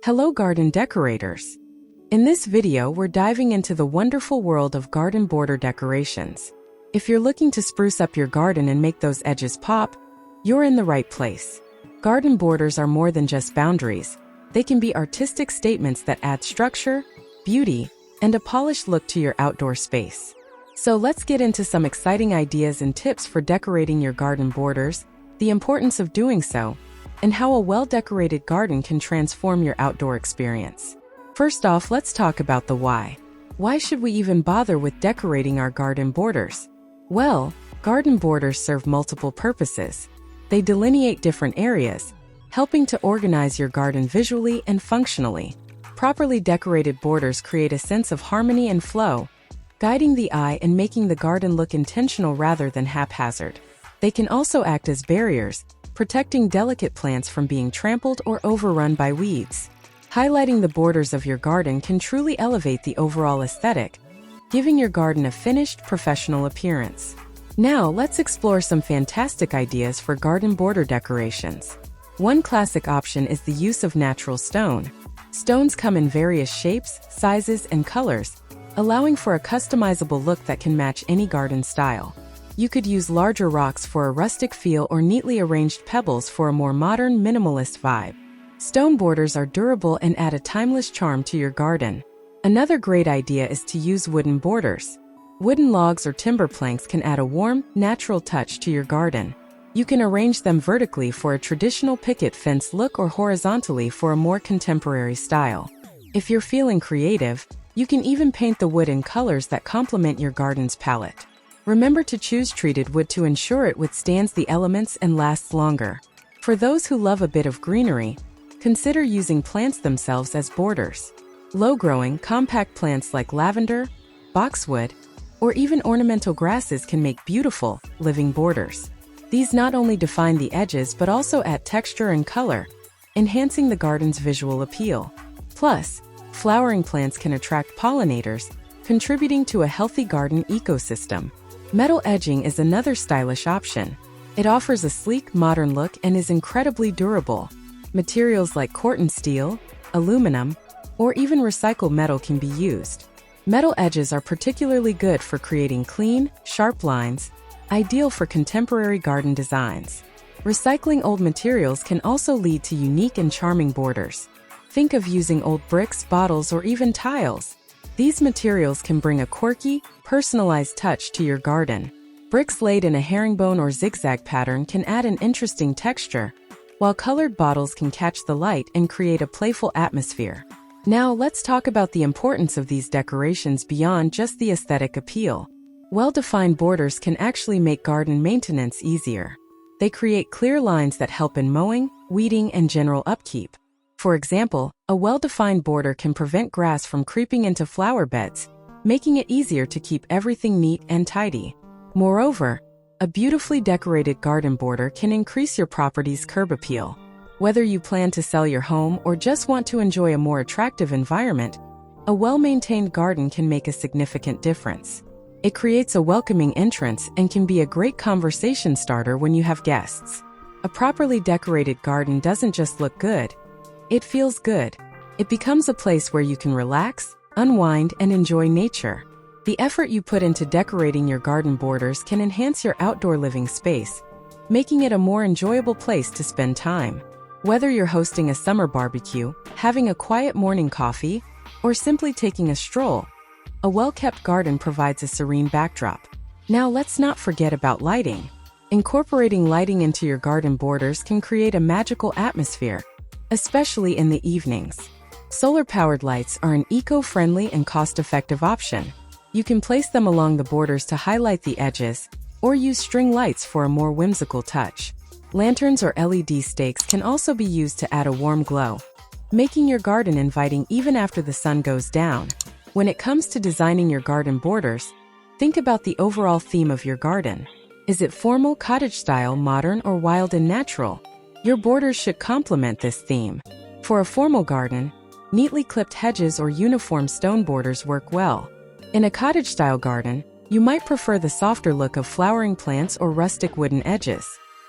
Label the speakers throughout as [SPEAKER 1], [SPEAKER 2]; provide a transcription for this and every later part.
[SPEAKER 1] Hello garden decorators! In this video we're diving into the wonderful world of garden border decorations. If you're looking to spruce up your garden and make those edges pop, you're in the right place. Garden borders are more than just boundaries. They can be artistic statements that add structure, beauty, and a polished look to your outdoor space. So let's get into some exciting ideas and tips for decorating your garden borders, the importance of doing so, and how a well-decorated garden can transform your outdoor experience. First off, let's talk about the why. Why should we even bother with decorating our garden borders? Well, garden borders serve multiple purposes. They delineate different areas, helping to organize your garden visually and functionally. Properly decorated borders create a sense of harmony and flow, guiding the eye and making the garden look intentional rather than haphazard. They can also act as barriers, protecting delicate plants from being trampled or overrun by weeds. Highlighting the borders of your garden can truly elevate the overall aesthetic, giving your garden a finished, professional appearance. Now, let's explore some fantastic ideas for garden border decorations. One classic option is the use of natural stone. Stones come in various shapes, sizes, and colors, allowing for a customizable look that can match any garden style. You could use larger rocks for a rustic feel or neatly arranged pebbles for a more modern, minimalist vibe. Stone borders are durable and add a timeless charm to your garden. Another great idea is to use wooden borders. Wooden logs or timber planks can add a warm, natural touch to your garden. You can arrange them vertically for a traditional picket fence look or horizontally for a more contemporary style. If you're feeling creative, you can even paint the wood in colors that complement your garden's palette. Remember to choose treated wood to ensure it withstands the elements and lasts longer. For those who love a bit of greenery, consider using plants themselves as borders. Low-growing, compact plants like lavender, boxwood, or even ornamental grasses can make beautiful, living borders. These not only define the edges but also add texture and color, enhancing the garden's visual appeal. Plus, flowering plants can attract pollinators, contributing to a healthy garden ecosystem. Metal edging is another stylish option. It offers a sleek, modern look and is incredibly durable. Materials like corten steel, aluminum, or even recycled metal can be used. Metal edges are particularly good for creating clean, sharp lines, ideal for contemporary garden designs. Recycling old materials can also lead to unique and charming borders. Think of using old bricks, bottles, or even tiles. These materials can bring a quirky, personalized touch to your garden. Bricks laid in a herringbone or zigzag pattern can add an interesting texture, while colored bottles can catch the light and create a playful atmosphere. Now, let's talk about the importance of these decorations beyond just the aesthetic appeal. Well-defined borders can actually make garden maintenance easier. They create clear lines that help in mowing, weeding, and general upkeep. For example, a well-defined border can prevent grass from creeping into flower beds, making it easier to keep everything neat and tidy. Moreover, a beautifully decorated garden border can increase your property's curb appeal. Whether you plan to sell your home or just want to enjoy a more attractive environment, a well-maintained garden can make a significant difference. It creates a welcoming entrance and can be a great conversation starter when you have guests. A properly decorated garden doesn't just look good, it feels good. It becomes a place where you can relax, unwind, and enjoy nature. The effort you put into decorating your garden borders can enhance your outdoor living space, making it a more enjoyable place to spend time. Whether you're hosting a summer barbecue, having a quiet morning coffee, or simply taking a stroll, a well-kept garden provides a serene backdrop. Now let's not forget about lighting. Incorporating lighting into your garden borders can create a magical atmosphere, especially in the evenings. Solar-powered lights are an eco-friendly and cost-effective option. You can place them along the borders to highlight the edges, or use string lights for a more whimsical touch. Lanterns or LED stakes can also be used to add a warm glow, making your garden inviting even after the sun goes down. When it comes to designing your garden borders, think about the overall theme of your garden. Is it formal, cottage-style, modern, or wild and natural? Your borders should complement this theme. For a formal garden, neatly clipped hedges or uniform stone borders work well. In a cottage-style garden, you might prefer the softer look of flowering plants or rustic wooden edges.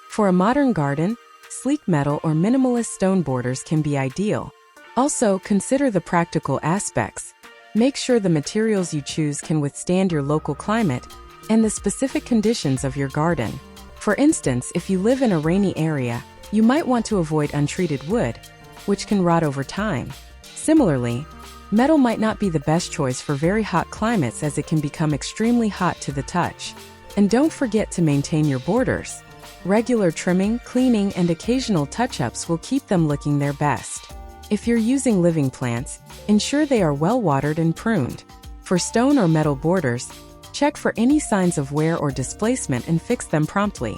[SPEAKER 1] For a modern garden, sleek metal or minimalist stone borders can be ideal. Also, consider the practical aspects. Make sure the materials you choose can withstand your local climate and the specific conditions of your garden. For instance, if you live in a rainy area, you might want to avoid untreated wood, which can rot over time. Similarly, metal might not be the best choice for very hot climates as it can become extremely hot to the touch. And don't forget to maintain your borders. Regular trimming, cleaning, and occasional touch-ups will keep them looking their best. If you're using living plants, ensure they are well watered and pruned. For stone or metal borders, check for any signs of wear or displacement and fix them promptly.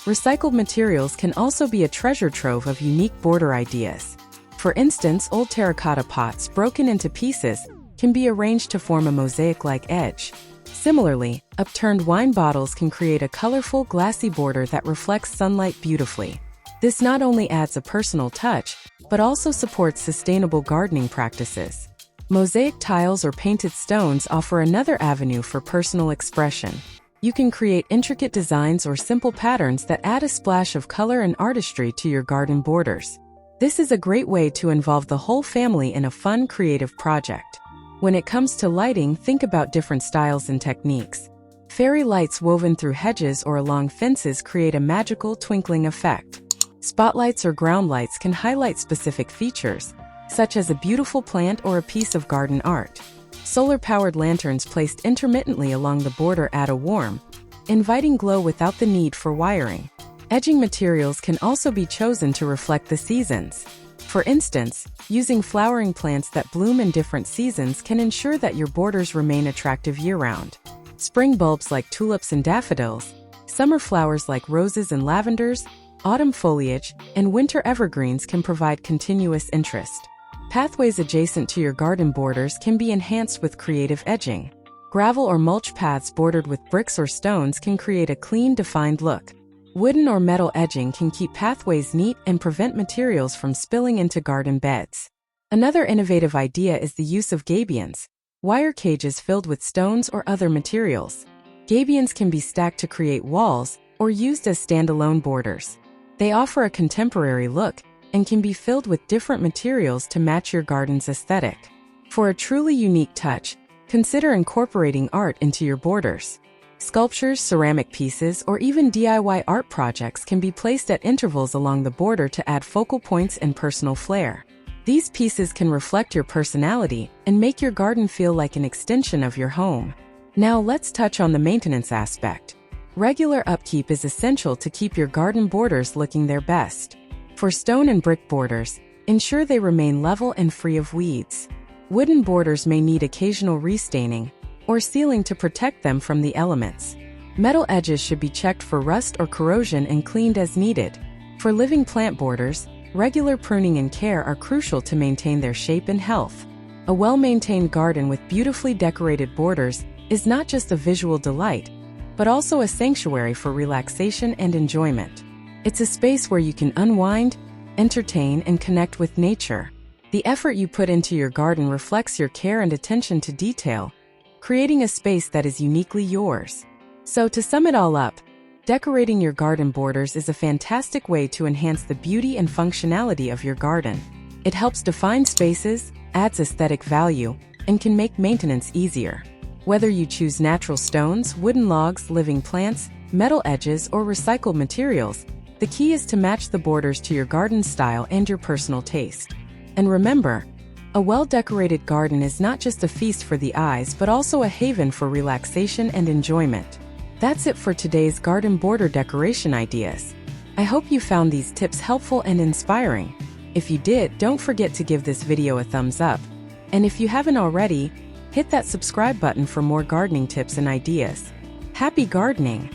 [SPEAKER 1] Recycled materials can also be a treasure trove of unique border ideas. For instance, old terracotta pots broken into pieces can be arranged to form a mosaic-like edge. Similarly, upturned wine bottles can create a colorful, glassy border that reflects sunlight beautifully. This not only adds a personal touch, but also supports sustainable gardening practices. Mosaic tiles or painted stones offer another avenue for personal expression. You can create intricate designs or simple patterns that add a splash of color and artistry to your garden borders. This is a great way to involve the whole family in a fun, creative project. When it comes to lighting, think about different styles and techniques. Fairy lights woven through hedges or along fences create a magical, twinkling effect. Spotlights or ground lights can highlight specific features, such as a beautiful plant or a piece of garden art. Solar-powered lanterns placed intermittently along the border add a warm, inviting glow without the need for wiring. Edging materials can also be chosen to reflect the seasons. For instance, using flowering plants that bloom in different seasons can ensure that your borders remain attractive year-round. Spring bulbs like tulips and daffodils, summer flowers like roses and lavenders, autumn foliage, and winter evergreens can provide continuous interest. Pathways adjacent to your garden borders can be enhanced with creative edging. Gravel or mulch paths bordered with bricks or stones can create a clean, defined look. Wooden or metal edging can keep pathways neat and prevent materials from spilling into garden beds. Another innovative idea is the use of gabions, wire cages filled with stones or other materials. Gabions can be stacked to create walls or used as standalone borders. They offer a contemporary look and can be filled with different materials to match your garden's aesthetic. For a truly unique touch, consider incorporating art into your borders. Sculptures, ceramic pieces, or even DIY art projects can be placed at intervals along the border to add focal points and personal flair. These pieces can reflect your personality and make your garden feel like an extension of your home. Now let's touch on the maintenance aspect. Regular upkeep is essential to keep your garden borders looking their best. For stone and brick borders, ensure they remain level and free of weeds. Wooden borders may need occasional restaining or sealing to protect them from the elements. Metal edges should be checked for rust or corrosion and cleaned as needed. For living plant borders, regular pruning and care are crucial to maintain their shape and health. A well-maintained garden with beautifully decorated borders is not just a visual delight, but also a sanctuary for relaxation and enjoyment. It's a space where you can unwind, entertain, and connect with nature. The effort you put into your garden reflects your care and attention to detail, creating a space that is uniquely yours. So to sum it all up, decorating your garden borders is a fantastic way to enhance the beauty and functionality of your garden. It helps define spaces, adds aesthetic value, and can make maintenance easier. Whether you choose natural stones, wooden logs, living plants, metal edges, or recycled materials, the key is to match the borders to your garden style and your personal taste. And remember, a well-decorated garden is not just a feast for the eyes but also a haven for relaxation and enjoyment. That's it for today's garden border decoration ideas. I hope you found these tips helpful and inspiring. If you did, don't forget to give this video a thumbs up. And if you haven't already, hit that subscribe button for more gardening tips and ideas. Happy gardening!